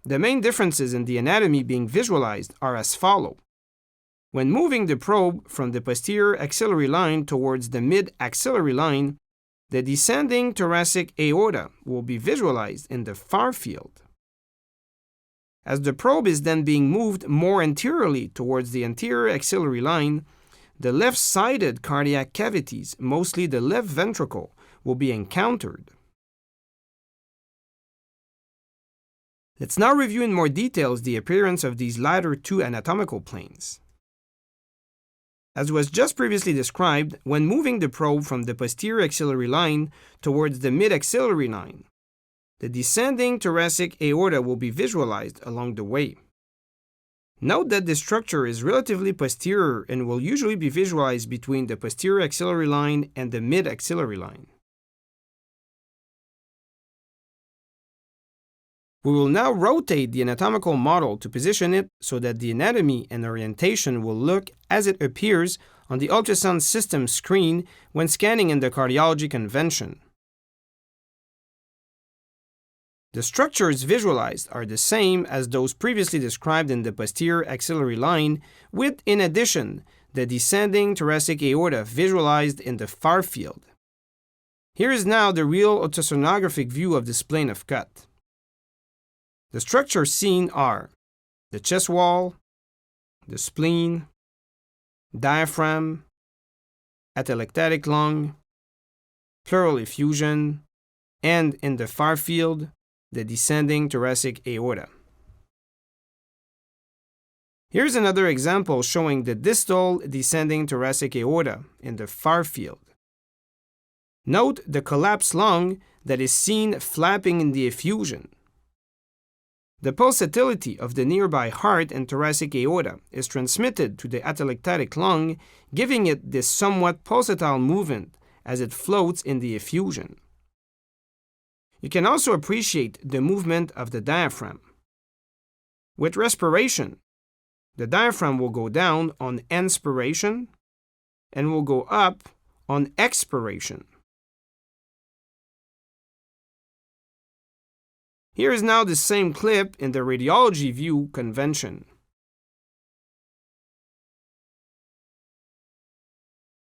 The main differences in the anatomy being visualized are as follow. When moving the probe from the posterior axillary line towards the mid-axillary line, the descending thoracic aorta will be visualized in the far field. As the probe is then being moved more anteriorly towards the anterior axillary line, the left-sided cardiac cavities, mostly the left ventricle, will be encountered. Let's now review in more details the appearance of these latter two anatomical planes. As was just previously described, when moving the probe from the posterior axillary line towards the mid-axillary line, the descending thoracic aorta will be visualized along the way. Note that this structure is relatively posterior and will usually be visualized between the posterior axillary line and the mid-axillary line. We will now rotate the anatomical model to position it so that the anatomy and orientation will look as it appears on the ultrasound system screen when scanning in the cardiology convention. The structures visualized are the same as those previously described in the posterior axillary line, with, in addition, the descending thoracic aorta visualized in the far field. Here is now the real ultrasonographic view of this plane of cut. The structures seen are the chest wall, the spleen, diaphragm, atelectatic lung, pleural effusion, and in the far field, the descending thoracic aorta. Here's another example showing the distal descending thoracic aorta in the far field. Note the collapsed lung that is seen flapping in the effusion. The pulsatility of the nearby heart and thoracic aorta is transmitted to the atelectatic lung, giving it this somewhat pulsatile movement as it floats in the effusion. You can also appreciate the movement of the diaphragm. With respiration, the diaphragm will go down on inspiration and will go up on expiration. Here is now the same clip in the radiology view convention.